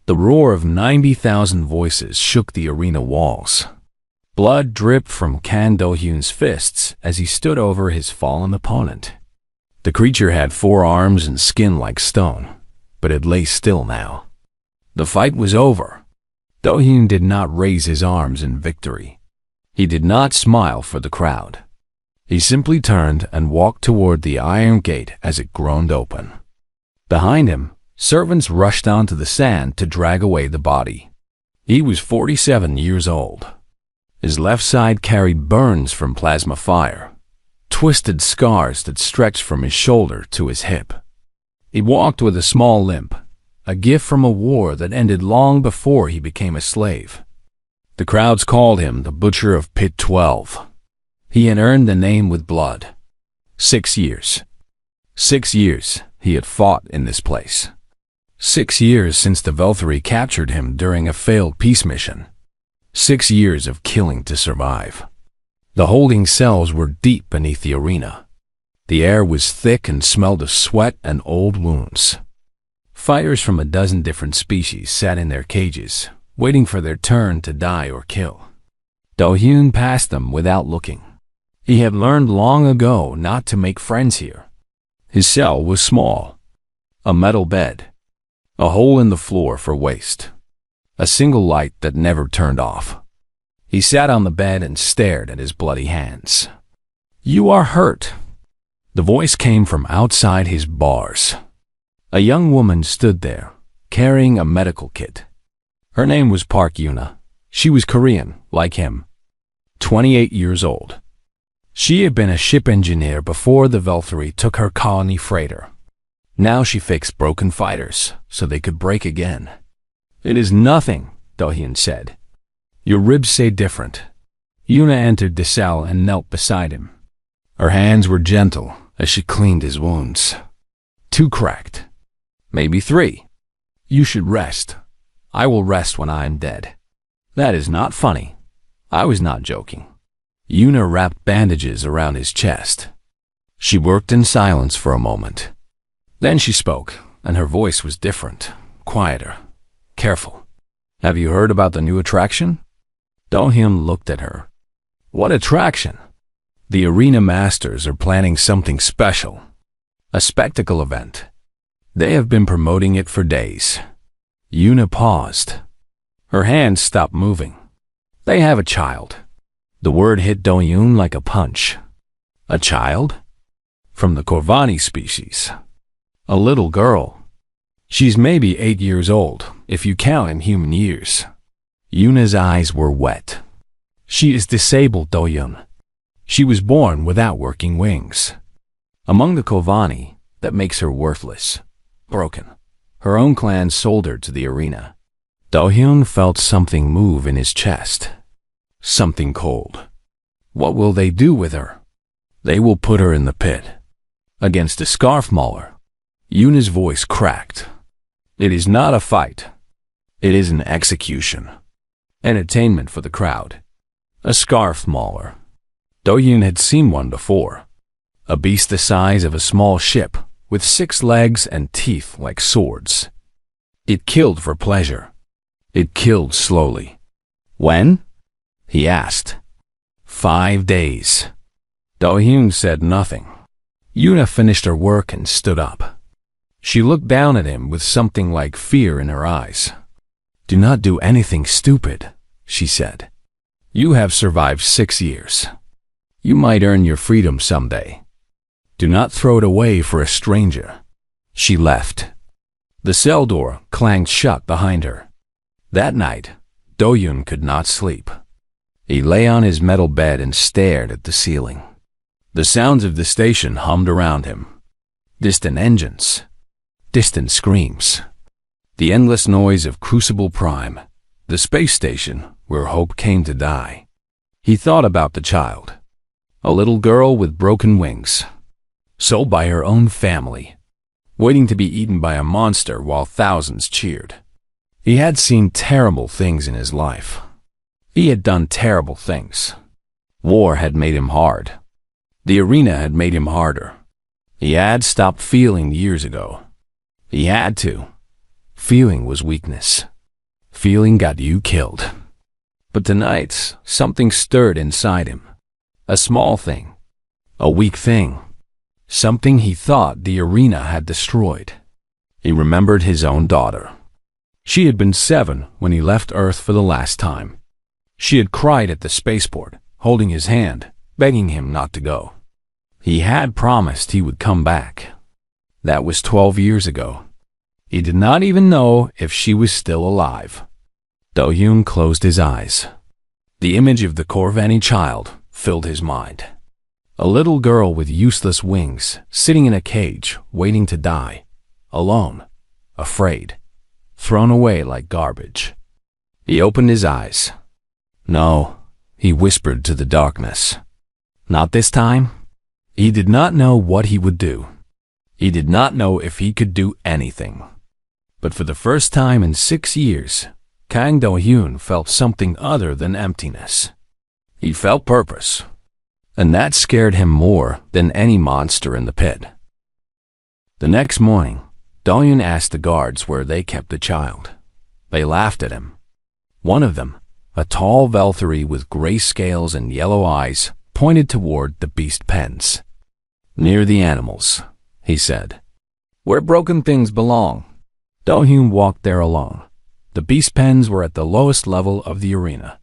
The roar of 90,000 voices shook the arena walls. Blood dripped from Kang Do-hyun's fists as he stood over his fallen opponent. The creature had 4 arms and skin like stone, but it lay still now. The fight was over. Do-hyun did not raise his arms in victory. He did not smile for the crowd. He simply turned and walked toward the iron gate as it groaned open. Behind him, servants rushed onto the sand to drag away the body. He was 47 years old. His left side carried burns from plasma fire, twisted scars that stretched from his shoulder to his hip. He walked with a small limp, a gift from a war that ended long before he became a slave. The crowds called him the Butcher of Pit 12. He had earned the name with blood. 6 years. 6 years he had fought in this place. 6 years since the Valkyrie captured him during a failed peace mission. 6 years of killing to survive. The holding cells were deep beneath the arena. The air was thick and smelled of sweat and old wounds. Fighters from a dozen different species sat in their cages, waiting for their turn to die or kill. Do-hyun passed them without looking. He had learned long ago not to make friends here. His cell was small. A metal bed. A hole in the floor for waste. A single light that never turned off. He sat on the bed and stared at his bloody hands. "You are hurt." The voice came from outside his bars. A young woman stood there, carrying a medical kit. Her name was Park Yuna. She was Korean, like him. 28 years old. She had been a ship engineer before the Valkyrie took her colony freighter. Now she fixed broken fighters so they could break again. "It is nothing," Do-hyun said. "Your ribs say different." Yuna entered the cell and knelt beside him. Her hands were gentle as she cleaned his wounds. 2 cracked. Maybe 3. "You should rest. I will rest when I am dead." "That is not funny." I was not joking. Yuna wrapped bandages around his chest. She worked in silence for a moment. Then she spoke, and her voice was different, quieter, careful. "Have you heard about the new attraction?" Do-hyun looked at her. "What attraction?" "The Arena Masters are planning something special. A spectacle event. They have been promoting it for days." Yuna paused. Her hands stopped moving. "They have a child." The word hit Do-hyun like a punch. "A child?" "From the Corvani species. A little girl. She's maybe 8 years old, if you count in human years." Yuna's eyes were wet. "She is disabled, Do-hyun. She was born without working wings. Among the Corvani, that makes her worthless. Broken. Her own clan sold her to the arena." Do-hyun felt something move in his chest. Something cold. "What will they do with her?" "They will put her in the pit. Against a scarf mauler." Yuna's voice cracked. "It is not a fight. It is an execution. Entertainment for the crowd. A scarf mauler." Do-hyun had seen one before. A beast the size of a small ship, with 6 legs and teeth like swords. It killed for pleasure. It killed slowly. "When?" he asked. 5 days. Do-hyun said nothing. Yuna finished her work and stood up. She looked down at him with something like fear in her eyes. "Do not do anything stupid," she said. "You have survived 6 years. You might earn your freedom someday. Do not throw it away for a stranger." She left. The cell door clanged shut behind her. That night, Do-hyun could not sleep. He lay on his metal bed and stared at the ceiling. The sounds of the station hummed around him. Distant engines. Distant screams. The endless noise of Crucible Prime, the space station where hope came to die. He thought about the child. A little girl with broken wings. Sold by her own family. Waiting to be eaten by a monster while thousands cheered. He had seen terrible things in his life. He had done terrible things. War had made him hard. The arena had made him harder. He had stopped feeling years ago. He had to. Feeling was weakness. feeling got you killed. But tonight, something stirred inside him. A small thing. A weak thing. Something he thought the arena had destroyed. He remembered his own daughter. She had been 7 when he left Earth for the last time. She had cried at the spaceport, holding his hand, begging him not to go. He had promised he would come back. That was 12 years ago. He did not even know if she was still alive. Do-hyun closed his eyes. The image of the Corvani child filled his mind. A little girl with useless wings, sitting in a cage, waiting to die. Alone. Afraid. Thrown away like garbage. He opened his eyes. No, he whispered to the darkness. Not this time. He did not know what he would do. He did not know if he could do anything. But for the first time in 6 years, Kang Do-hyun felt something other than emptiness. He felt purpose. And that scared him more than any monster in the pit. The next morning, Do-hyun asked the guards where they kept the child. They laughed at him. One of them, a tall Valkyrie with gray scales and yellow eyes, pointed toward the beast pens. Near the animals, he said. Where broken things belong. Do-hyun walked there alone. The beast pens were at the lowest level of the arena.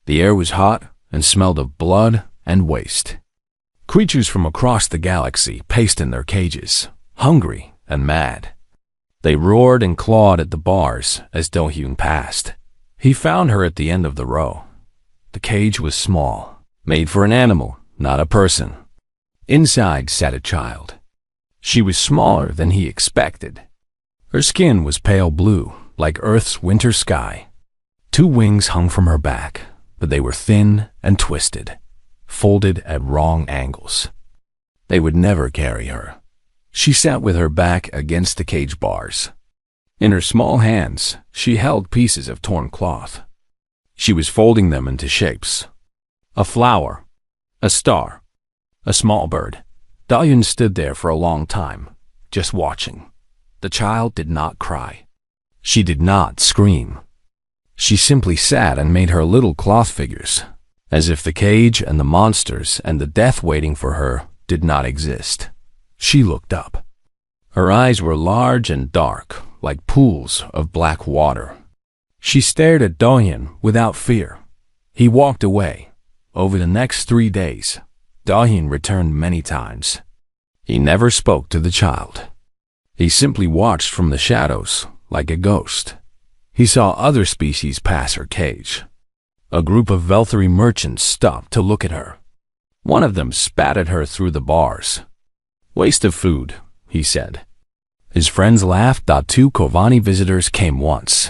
The air was hot and smelled of blood and waste. Creatures from across the galaxy paced in their cages, hungry and mad. They roared and clawed at the bars as Do-hyun passed. He found her at the end of the row. The cage was small, made for an animal, not a person. Inside sat a child. She was smaller than he expected. Her skin was pale blue, like Earth's winter sky. 2 wings hung from her back, but they were thin and twisted, folded at wrong angles. They would never carry her. She sat with her back against the cage bars. In her small hands, she held pieces of torn cloth. She was folding them into shapes. A flower, a star, a small bird. Do-hyun stood there for a long time, just watching. The child did not cry. She did not scream. She simply sat and made her little cloth figures, as if the cage and the monsters and the death waiting for her did not exist. She looked up. Her eyes were large and dark, like pools of black water. She stared at Do-hyun without fear. He walked away. Over the next 3 days, Do-hyun returned many times. He never spoke to the child. He simply watched from the shadows, like a ghost. He saw other species pass her cage. A group of Valkyrie merchants stopped to look at her. One of them spat at her through the bars. Waste of food, he said. His friends laughed. 2 Corvani visitors came once.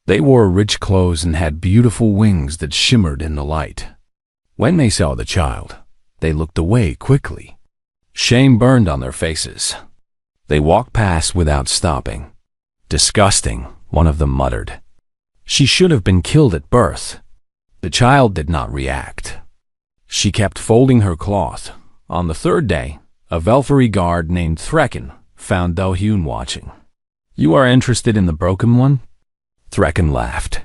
They wore rich clothes and had beautiful wings that shimmered in the light. When they saw the child, they looked away quickly. Shame burned on their faces. They walked past without stopping. Disgusting, one of them muttered. She should have been killed at birth. The child did not react. She kept folding her cloth. On the 3rd day, a Valkyrie guard named Threkken found Do-hyun watching. You are interested in the broken one? Threkken laughed.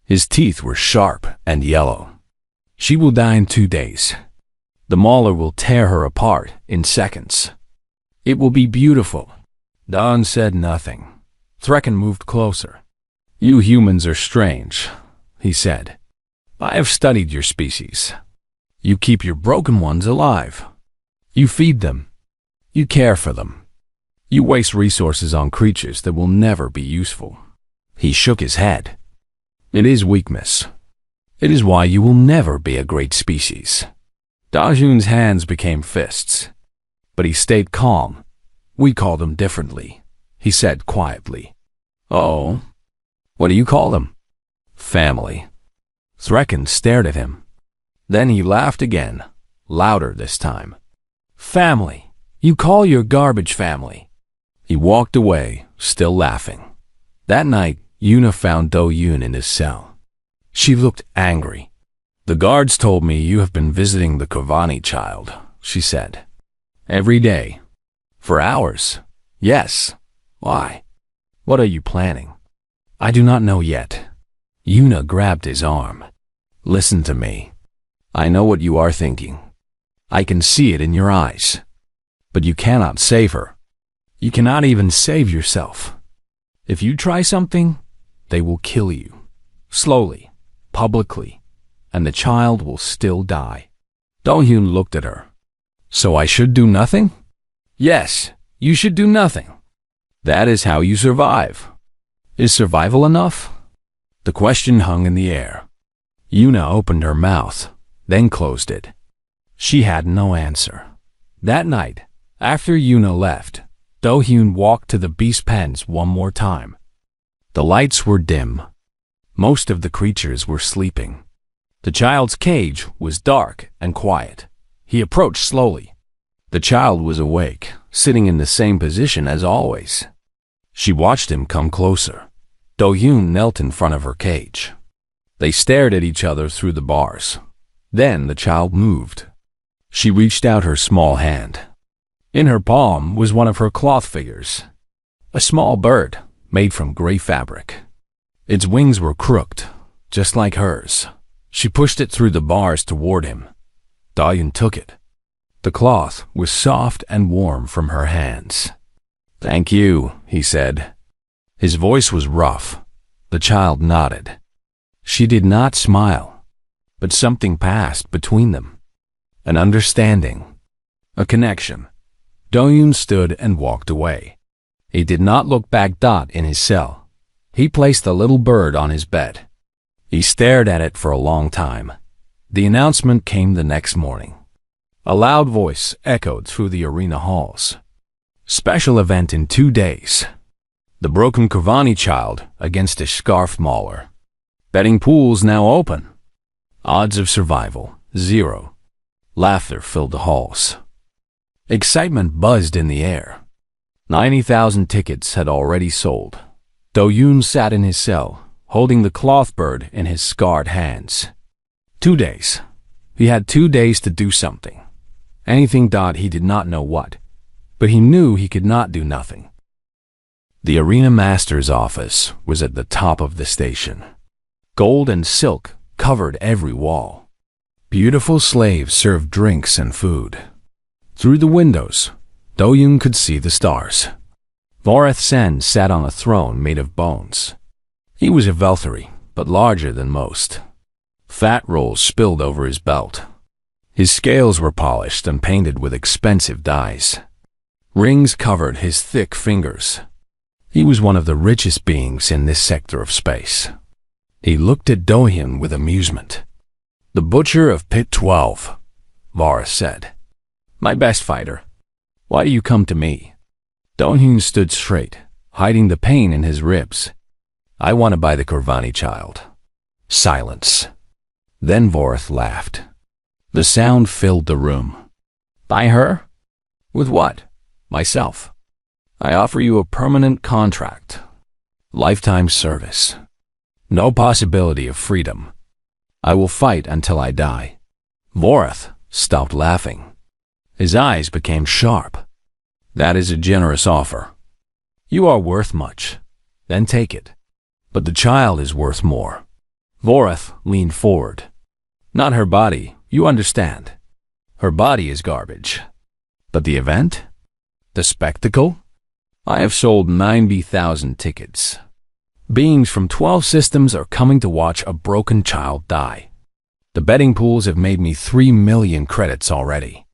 His teeth were sharp and yellow. She will die in 2 days. The mauler will tear her apart in seconds. It will be beautiful. Do-hyun said nothing. Threkken moved closer. You humans are strange, he said. I have studied your species. You keep your broken ones alive. You feed them. You care for them. You waste resources on creatures that will never be useful. He shook his head. It is weakness. It is why you will never be a great species. Do-hyun's hands became fists. But he stayed calm. We call them differently, he said quietly. Oh, what do you call them? Family. Threkken stared at him. Then he laughed again, louder this time. Family. You call your garbage family. He walked away, still laughing. That night, Yuna found Do-hyun in his cell. She looked angry. The guards told me you have been visiting the Corvani child, she said. Every day. For hours. Yes. Why? What are you planning? I do not know yet. Yuna grabbed his arm. Listen to me. I know what you are thinking. I can see it in your eyes. But you cannot save her. You cannot even save yourself. If you try something, they will kill you. Slowly, publicly, and the child will still die. Do-hyun looked at her. So I should do nothing? Yes, you should do nothing. That is how you survive. Is survival enough? The question hung in the air. Yuna opened her mouth, then closed it. She had no answer. That night, after Yuna left, Do-hyun walked to the beast pens one more time. The lights were dim. Most of the creatures were sleeping. The child's cage was dark and quiet. He approached slowly. The child was awake, sitting in the same position as always. She watched him come closer. Do-hyun knelt in front of her cage. They stared at each other through the bars. Then the child moved. She reached out her small hand. In her palm was one of her cloth figures, a small bird made from gray fabric. Its wings were crooked, just like hers. She pushed it through the bars toward him. Do-hyun took it. The cloth was soft and warm from her hands. Thank you, he said. His voice was rough. The child nodded. She did not smile, but something passed between them. An understanding, a connection. Do-hyun stood and walked away. He did not look back. In his cell, he placed the little bird on his bed. He stared at it for a long time. The announcement came the next morning. A loud voice echoed through the arena halls. Special event in 2 days. The broken Kavani child against a scarf mauler. Betting pools now open. Odds of survival, 0. Laughter filled the halls. Excitement buzzed in the air. 90,000 tickets had already sold. Do-hyun sat in his cell, holding the cloth bird in his scarred hands. 2 days. He had 2 days to do something. Anything. He did not know what, but he knew he could not do nothing. The arena master's office was at the top of the station. Gold and silk covered every wall. Beautiful slaves served drinks and food. Through the windows, Do-hyun could see the stars. Voreth Sen sat on a throne made of bones. He was a Velthari, but larger than most. Fat rolls spilled over his belt. His scales were polished and painted with expensive dyes. Rings covered his thick fingers. He was one of the richest beings in this sector of space. He looked at Do-hyun with amusement. The butcher of Pit 12, Varus said. My best fighter. Why do you come to me? Do-hyun stood straight, hiding the pain in his ribs. I want to buy the Kurvani child. Silence. Then Voreth laughed. The sound filled the room. Buy her? With what? Myself. I offer you a permanent contract. Lifetime service. No possibility of freedom. I will fight until I die. Voreth stopped laughing. His eyes became sharp. That is a generous offer. You are worth much. Then take it. But the child is worth more. Voreth leaned forward. Not her body, you understand. Her body is garbage. But the event? The spectacle? I have sold 90,000 tickets. Beings from 12 systems are coming to watch a broken child die. The betting pools have made me 3 million credits already.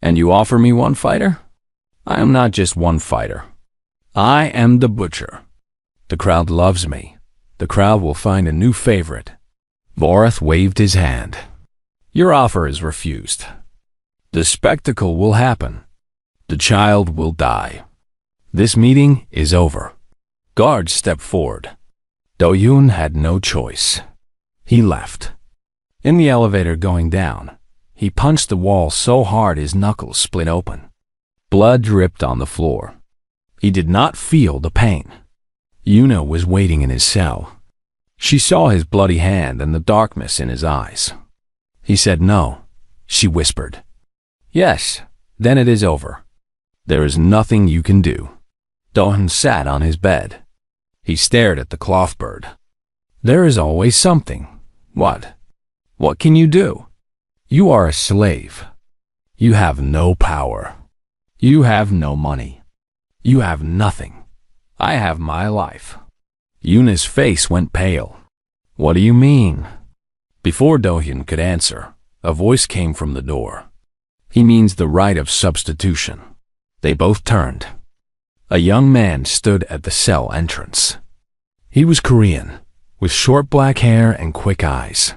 And you offer me one fighter? I am not just one fighter. I am the butcher. The crowd loves me. The crowd will find a new favorite. Voreth waved his hand. Your offer is refused. The spectacle will happen. The child will die. This meeting is over. Guards stepped forward. Do-hyun had no choice. He left. In the elevator going down, he punched the wall so hard his knuckles split open. Blood dripped on the floor. He did not feel the pain. Yuna was waiting in his cell. She saw his bloody hand and the darkness in his eyes. He said no. She whispered, Yes, then it is over. There is nothing you can do. Do-hyun sat on his bed. He stared at the cloth bird. There is always something. What? What can you do? You are a slave. You have no power. You have no money. You have nothing. I have my life. Yuna's face went pale. What do you mean? Before Do-hyun could answer, a voice came from the door. He means the right of substitution. They both turned. A young man stood at the cell entrance. He was Korean, with short black hair and quick eyes.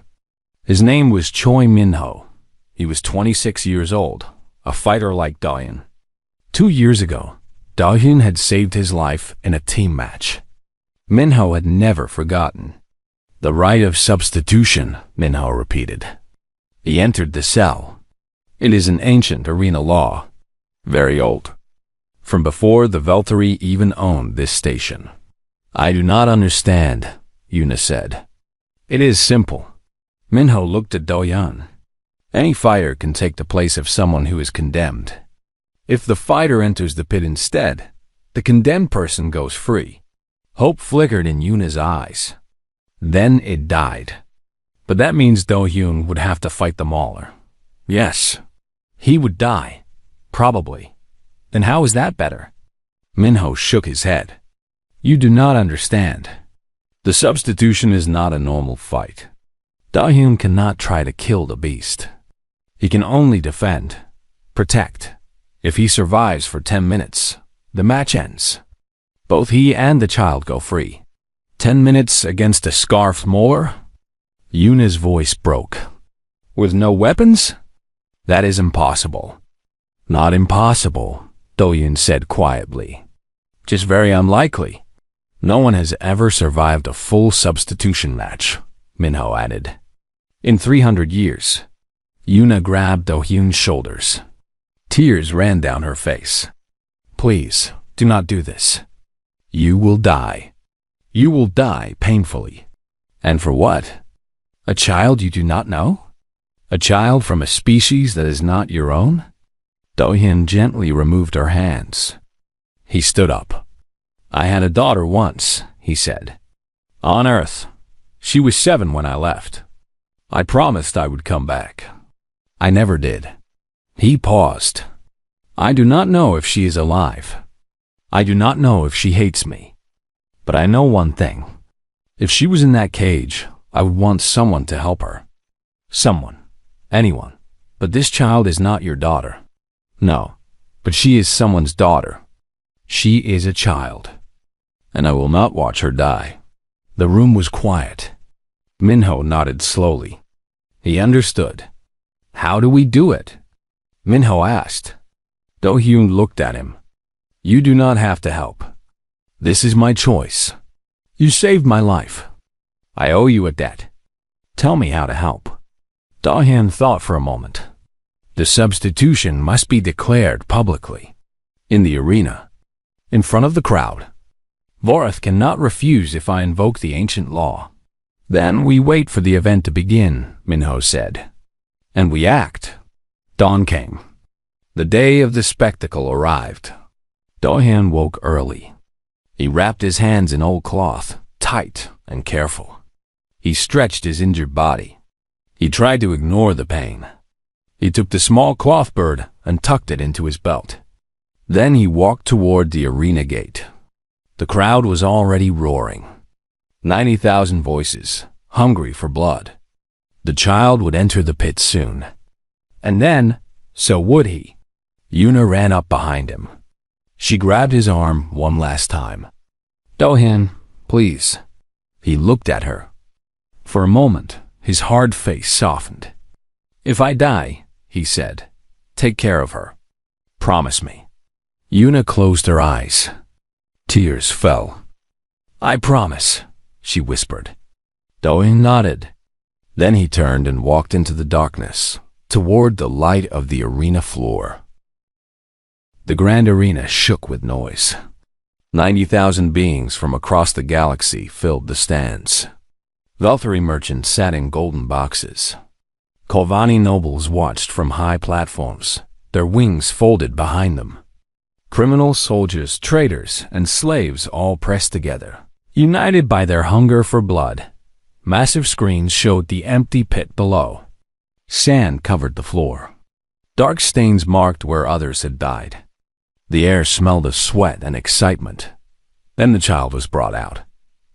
His name was Choi Min-ho. He was 26 years old, a fighter like Do-hyun. 2 years ago, Do-hyun had saved his life in a team match. Min-ho had never forgotten. The right of substitution, Min-ho repeated. He entered the cell. It is an ancient arena law, very old, from before the Valkyrie even owned this station. I do not understand, Yuna said. It is simple. Min-ho looked at Do-hyun. Any fighter can take the place of someone who is condemned. If the fighter enters the pit instead, the condemned person goes free. Hope flickered in Yuna's eyes. Then it died. But that means Do-hyun would have to fight the Mauler. Yes, he would die. Probably. Then how is that better? Min-ho shook his head. You do not understand. The substitution is not a normal fight. Do-hyun cannot try to kill the beast. He can only defend, protect. If he survives for 10 minutes, the match ends. Both he and the child go free. 10 minutes against a scarfed Mauler? Yuna's voice broke. With no weapons? That is impossible. Not impossible, Do-hyun said quietly. Just very unlikely. No one has ever survived a full substitution match, Min-ho added. In 300 years. Yuna grabbed Do-hyun's shoulders. Tears ran down her face. Please, do not do this. You will die. You will die painfully. And for what? A child you do not know? A child from a species that is not your own? Do-hyun gently removed her hands. He stood up. I had a daughter once, he said. On Earth. She was 7 when I left. I promised I would come back. I never did. He paused. I do not know if she is alive. I do not know if she hates me. But I know one thing. If she was in that cage, I would want someone to help her. Someone. Anyone. But this child is not your daughter. No. But she is someone's daughter. She is a child. And I will not watch her die. The room was quiet. Min-ho nodded slowly. He understood. How do we do it? Min-ho asked. Do-hyun looked at him. You do not have to help. This is my choice. You saved my life. I owe you a debt. Tell me how to help. Do-hyun thought for a moment. The substitution must be declared publicly. In the arena. In front of the crowd. Vorath cannot refuse if I invoke the ancient law. Then we wait for the event to begin, Min-ho said. And we act. Dawn came. The day of the spectacle arrived. Do-hyun woke early. He wrapped his hands in old cloth, tight and careful. He stretched his injured body. He tried to ignore the pain. He took the small cloth bird and tucked it into his belt. Then he walked toward the arena gate. The crowd was already roaring. 90,000 voices, hungry for blood. The child would enter the pit soon. And then, so would he. Yuna ran up behind him. She grabbed his arm one last time. Do-hyun, please. He looked at her. For a moment, his hard face softened. If I die, he said, take care of her. Promise me. Yuna closed her eyes. Tears fell. I promise, she whispered. Do-hyun nodded. Then he turned and walked into the darkness, toward the light of the arena floor. The grand arena shook with noise. 90,000 beings from across the galaxy filled the stands. Valkyrie merchants sat in golden boxes. Kolvani nobles watched from high platforms, their wings folded behind them. Criminals, soldiers, traitors, and slaves all pressed together, united by their hunger for blood. Massive screens showed the empty pit below. Sand covered the floor. Dark stains marked where others had died. The air smelled of sweat and excitement. Then the child was brought out.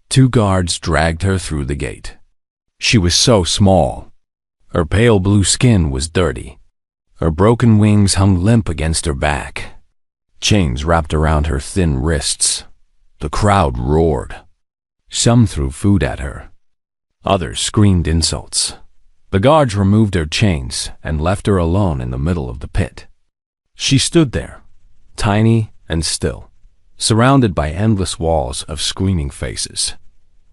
2 guards dragged her through the gate. She was so small. Her pale blue skin was dirty. Her broken wings hung limp against her back. Chains wrapped around her thin wrists. The crowd roared. Some threw food at her. Others screamed insults. The guards removed her chains and left her alone in the middle of the pit. She stood there, tiny and still, surrounded by endless walls of screaming faces.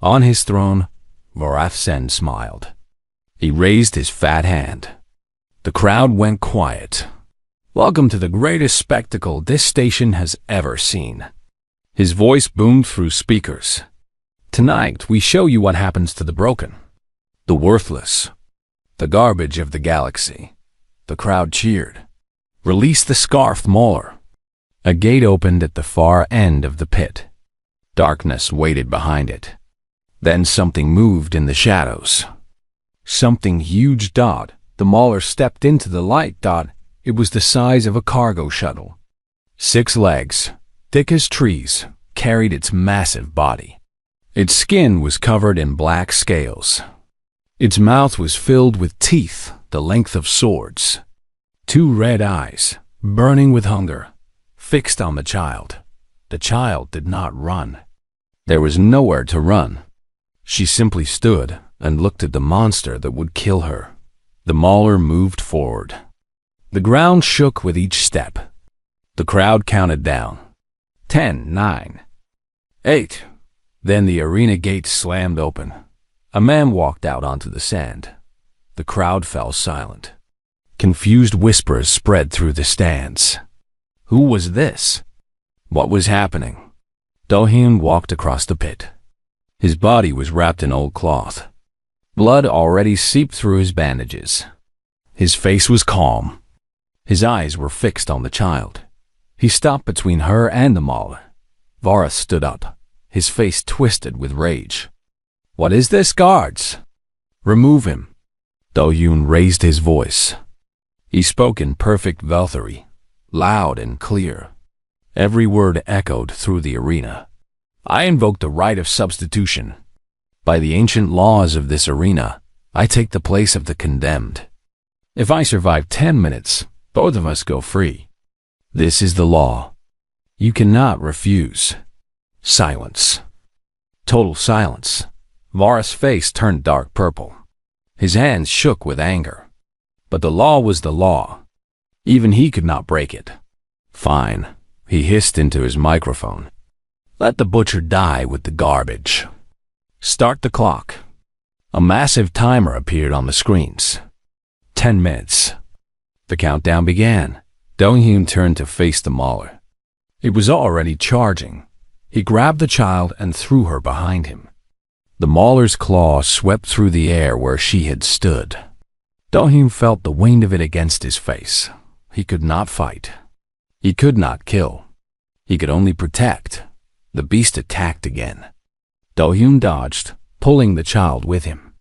On his throne, Vorath smiled. He raised his fat hand. The crowd went quiet. "Welcome to the greatest spectacle this station has ever seen." His voice boomed through speakers. "Tonight, we show you what happens to the broken, the worthless, the garbage of the galaxy." The crowd cheered. "Release the scarfed mauler." A gate opened at the far end of the pit. Darkness waited behind it. Then something moved in the shadows. Something huge. The mauler stepped into the light. It was the size of a cargo shuttle. 6 legs, thick as trees, carried its massive body. Its skin was covered in black scales. Its mouth was filled with teeth the length of swords. 2 red eyes, burning with hunger, fixed on the child. The child did not run. There was nowhere to run. She simply stood and looked at the monster that would kill her. The mauler moved forward. The ground shook with each step. The crowd counted down. 10, 9, 8. Then the arena gates slammed open. A man walked out onto the sand. The crowd fell silent. Confused whispers spread through the stands. Who was this? What was happening? Do-hyun walked across the pit. His body was wrapped in old cloth. Blood already seeped through his bandages. His face was calm. His eyes were fixed on the child. He stopped between her and the mauler. Vorath stood up, his face twisted with rage. "What is this, guards? Remove him." Do-hyun raised his voice. He spoke in perfect Velthari, loud and clear. Every word echoed through the arena. "I invoke the right of substitution. By the ancient laws of this arena, I take the place of the condemned. If I survive 10 minutes, both of us go free. This is the law. You cannot refuse." Silence. Total silence. Vorath's face turned dark purple. His hands shook with anger. But the law was the law. Even he could not break it. "Fine," he hissed into his microphone. "Let the butcher die with the garbage. Start the clock." A massive timer appeared on the screens. 10 minutes. The countdown began. Do-hyun turned to face the mauler. It was already charging. He grabbed the child and threw her behind him. The mauler's claw swept through the air where she had stood. Do-hyun felt the weight of it against his face. He could not fight. He could not kill. He could only protect. The beast attacked again. Do-hyun dodged, pulling the child with him.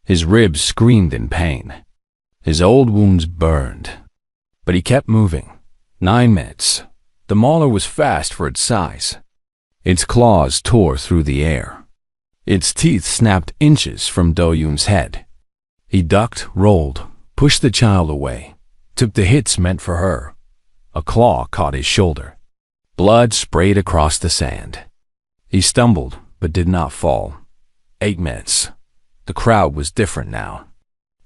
His ribs screamed in pain. His old wounds burned. But he kept moving. 9 minutes. The mauler was fast for its size. Its claws tore through the air. Its teeth snapped inches from Do-hyun's head. He ducked, rolled, pushed the child away, took the hits meant for her. A claw caught his shoulder. Blood sprayed across the sand. He stumbled, but did not fall. 8 minutes. The crowd was different now.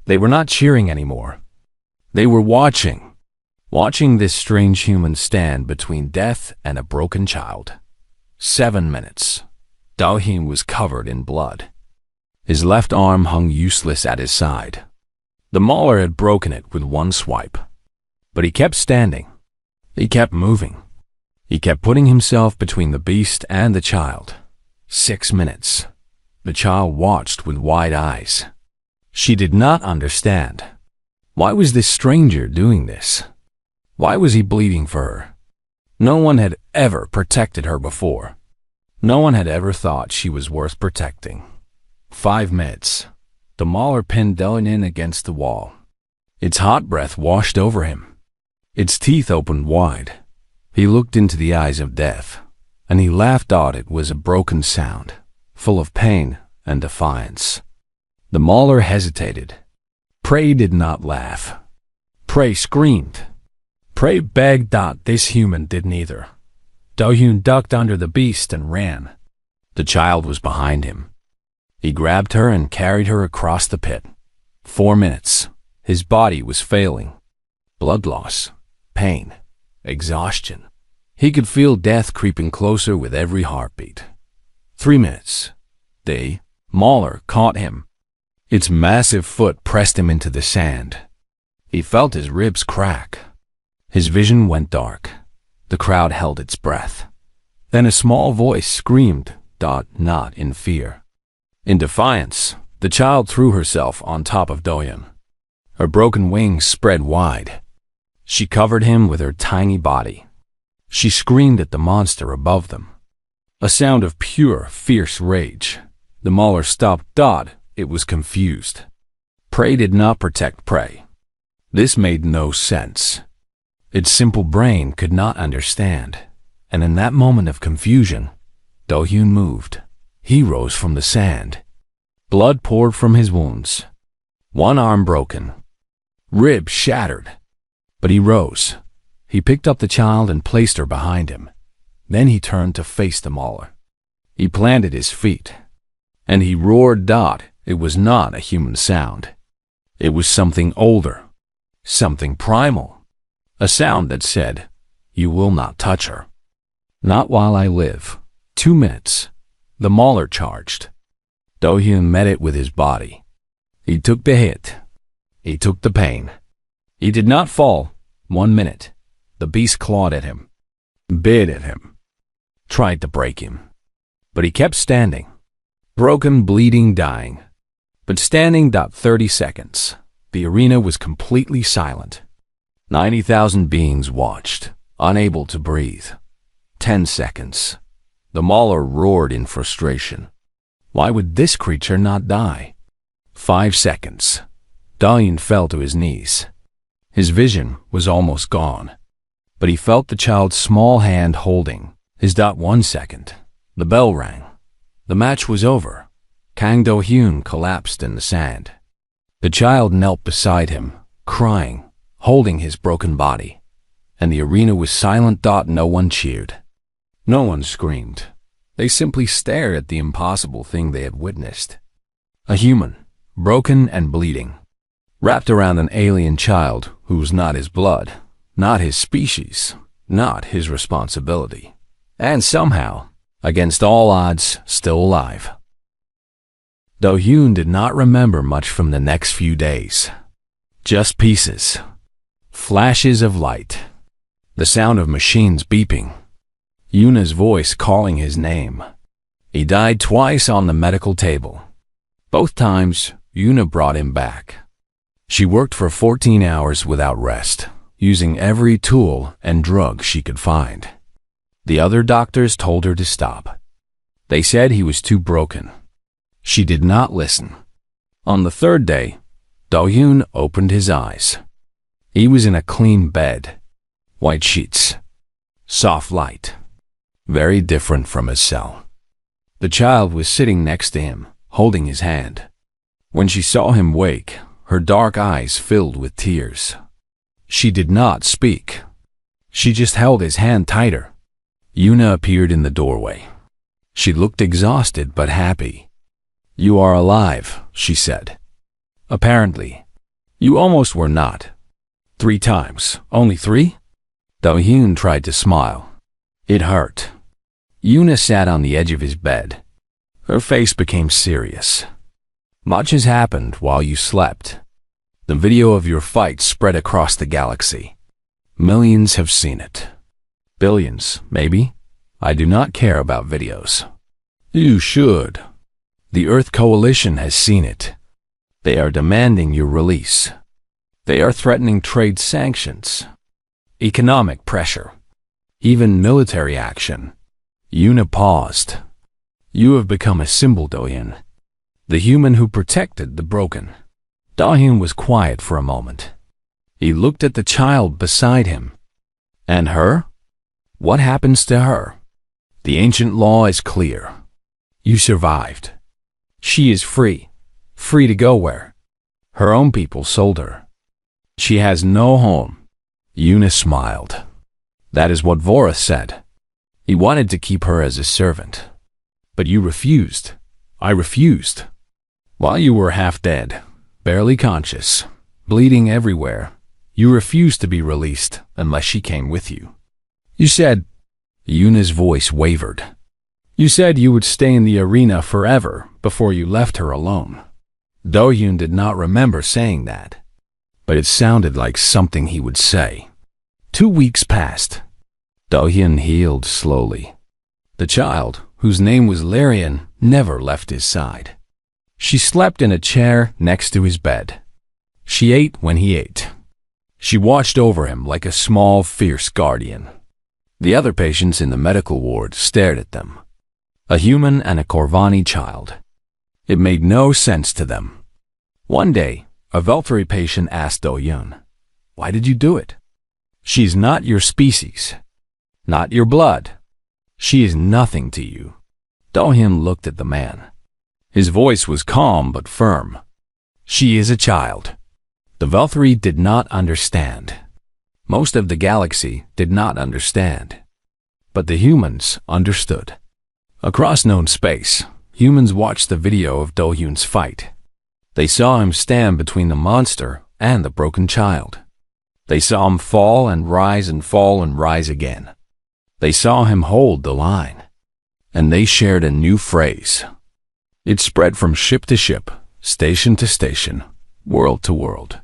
They were not cheering anymore. They were watching this strange human stand between death and a broken child. 7 minutes. Do-hyun was covered in blood. His left arm hung useless at his side. The mauler had broken it with one swipe. But he kept standing. He kept moving. He kept putting himself between the beast and the child. 6 minutes. The child watched with wide eyes. She did not understand. Why was this stranger doing this? Why was he bleeding for her? No one had ever protected her before. No one had ever thought she was worth protecting. 5 minutes. The mauler pinned Dohyun in against the wall. Its hot breath washed over him. Its teeth opened wide. He looked into the eyes of death, and he laughed out. It was a broken sound, full of pain and defiance. The mauler hesitated. Prey did not laugh. Prey screamed. Prey begged. This human did neither. Dohyun ducked under the beast and ran. The child was behind him. He grabbed her and carried her across the pit. 4 minutes. His body was failing. Blood loss, pain, exhaustion. He could feel death creeping closer with every heartbeat. 3 minutes. The mauler caught him. Its massive foot pressed him into the sand. He felt his ribs crack. His vision went dark. The crowd held its breath. Then a small voice screamed, not in fear. In defiance, the child threw herself on top of Dohyun. Her broken wings spread wide. She covered him with her tiny body. She screamed at the monster above them. A sound of pure, fierce rage. The mauler stopped. It was confused. Prey did not protect prey. This made no sense. Its simple brain could not understand. And in that moment of confusion, Dohyun moved. He rose from the sand. Blood poured from his wounds. One arm broken. Ribs shattered. But he rose. He picked up the child and placed her behind him. Then he turned to face the mauler. He planted his feet. And he roared. It was not a human sound. It was something older. Something primal. A sound that said, "You will not touch her. Not while I live." 2 minutes. The mauler charged. Dohyun met it with his body. He took the hit. He took the pain. He did not fall. 1 minute. The beast clawed at him, bit at him, tried to break him. But he kept standing. Broken, bleeding, dying. But standing. 30 seconds. The arena was completely silent. 90,000 beings watched, unable to breathe. 10 seconds. The mauler roared in frustration. Why would this creature not die? 5 seconds. Dohyun fell to his knees. His vision was almost gone. But he felt the child's small hand holding his. 1 second. The bell rang. The match was over. Kang Do-hyun collapsed in the sand. The child knelt beside him, crying, holding his broken body. And the arena was silent. No one cheered. No one screamed. They simply stared at the impossible thing they had witnessed. A human, broken and bleeding, wrapped around an alien child who was not his blood, not his species, not his responsibility. And somehow, against all odds, still alive. Do-hyun did not remember much from the next few days. Just pieces. Flashes of light. The sound of machines beeping. Yuna's voice calling his name. He died twice on the medical table. Both times, Yuna brought him back. She worked for 14 hours without rest, using every tool and drug she could find. The other doctors told her to stop. They said he was too broken. She did not listen. On the 3rd day, Do-hyun opened his eyes. He was in a clean bed. White sheets. Soft light. Very different from his cell. The child was sitting next to him, holding his hand. When she saw him wake, her dark eyes filled with tears. She did not speak. She just held his hand tighter. Yuna appeared in the doorway. She looked exhausted but happy. "You are alive," she said. "Apparently. You almost were not." 3 times. Only 3? Do-hyun tried to smile. It hurt. Yuna sat on the edge of his bed. Her face became serious. "Much has happened while you slept. The video of your fight spread across the galaxy. Millions have seen it. Billions, maybe. I do not care about videos. You should. The Earth Coalition has seen it. They are demanding your release. They are threatening trade sanctions, economic pressure, even military action." Yuna paused. "You have become a symbol, Do-hyun. the human who protected the broken. Do-hyun was quiet for a moment. He looked at the child beside him. And her? What happens to her? The ancient law is clear. You survived. She is free. Free to go where? Her own people sold her. She has no home. Yuna smiled. That is what Vorath said. He wanted to keep her as a servant. But you refused. I refused. While you were half dead, barely conscious, bleeding everywhere, you refused to be released unless she came with you. You said, Yuna's voice wavered. You said you would stay in the arena forever before you left her alone. Do-hyun did not remember saying that, but it sounded like something he would say. 2 weeks passed. Do-hyun healed slowly. The child, whose name was Larian, never left his side. She slept in a chair next to his bed. She ate when he ate. She watched over him like a small, fierce guardian. The other patients in the medical ward stared at them. A human and a Corvani child. It made no sense to them. One day, a Veltri patient asked Do-hyun, "Why did you do it? She's not your species, not your blood. She is nothing to you." Do-hyun looked at the man. His voice was calm but firm. She is a child. The Veltri did not understand. Most of the galaxy did not understand. But the humans understood. Across known space, humans watched the video of Do-hyun's fight. They saw him stand between the monster and the broken child. They saw him fall and rise again. They saw him hold the line. And they shared a new phrase. It spread from ship to ship, station to station, world to world.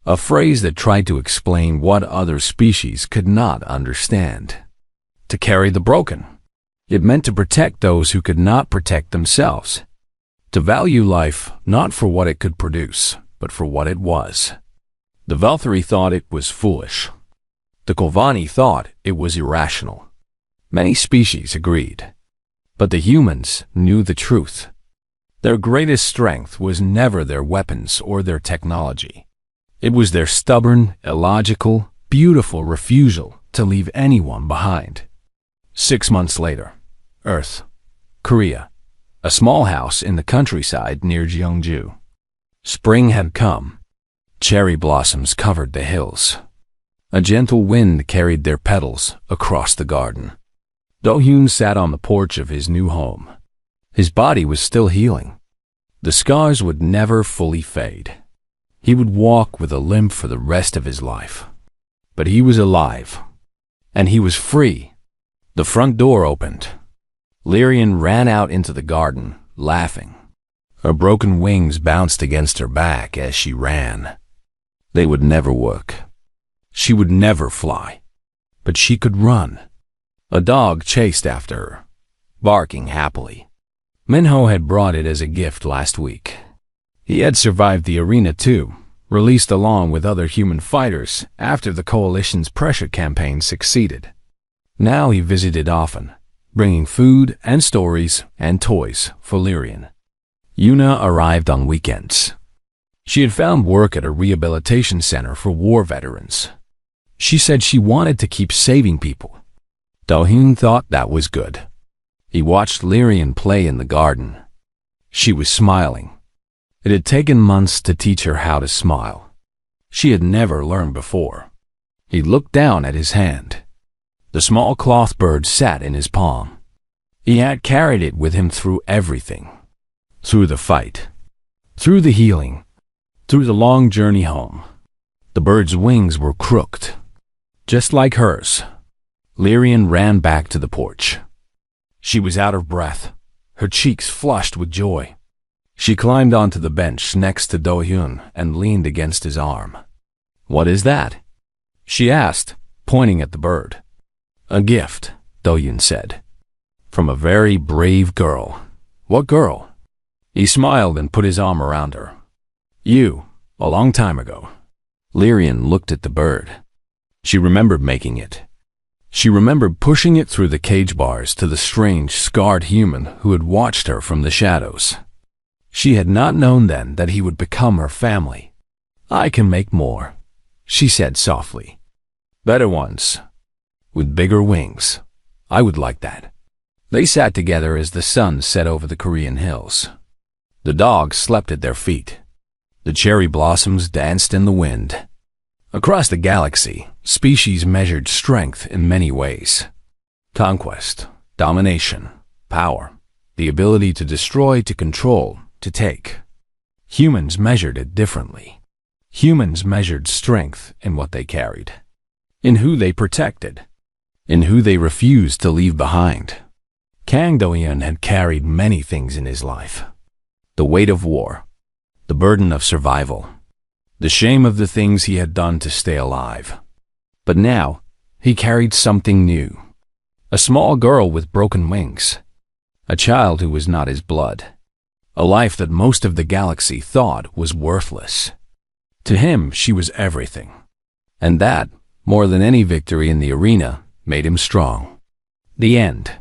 A phrase that tried to explain what other species could not understand. To carry the broken. It meant to protect those who could not protect themselves. To value life not for what it could produce, but for what it was. The Veltri thought it was foolish. The Corvani thought it was irrational. Many species agreed. But the humans knew the truth. Their greatest strength was never their weapons or their technology. It was their stubborn, illogical, beautiful refusal to leave anyone behind. 6 months later, Earth, Korea, a small house in the countryside near Jeongju. Spring had come. Cherry blossoms covered the hills. A gentle wind carried their petals across the garden. Do-hyun sat on the porch of his new home. His body was still healing. The scars would never fully fade. He would walk with a limp for the rest of his life. But he was alive. And he was free. The front door opened. Larian ran out into the garden, laughing. Her broken wings bounced against her back as she ran. They would never work. She would never fly. But she could run. A dog chased after her, barking happily. Minho had brought it as a gift last week. He had survived the arena too, released along with other human fighters after the coalition's pressure campaign succeeded. Now he visited often, bringing food and stories and toys for Larian. Yuna arrived on weekends. She had found work at a rehabilitation center for war veterans. She said she wanted to keep saving people. Do-hyun thought that was good. He watched Larian play in the garden. She was smiling. It had taken months to teach her how to smile. She had never learned before. He looked down at his hand. The small cloth bird sat in his palm. He had carried it with him through everything. Through the fight. Through the healing. Through the long journey home. The bird's wings were crooked. Just like hers. Larian ran back to the porch. She was out of breath, her cheeks flushed with joy. She climbed onto the bench next to Do-hyun and leaned against his arm. "What is that?" she asked, pointing at the bird. "A gift," Do-hyun said. "From a very brave girl." "What girl?" He smiled and put his arm around her. "You, a long time ago." Larian looked at the bird. She remembered making it. She remembered pushing it through the cage bars to the strange, scarred human who had watched her from the shadows. She had not known then that he would become her family. "I can make more," she said softly. "Better ones. With bigger wings. I would like that." They sat together as the sun set over the Korean hills. The dogs slept at their feet. The cherry blossoms danced in the wind. Across the galaxy, species measured strength in many ways. Conquest, domination, power, the ability to destroy, to control, to take. Humans measured it differently. Humans measured strength in what they carried, in who they protected, in who they refused to leave behind. Kang Do-hyun had carried many things in his life. The weight of war, the burden of survival, the shame of the things he had done to stay alive. But now, he carried something new. A small girl with broken wings. A child who was not his blood. A life that most of the galaxy thought was worthless. To him, she was everything. And that, more than any victory in the arena, made him strong. The end.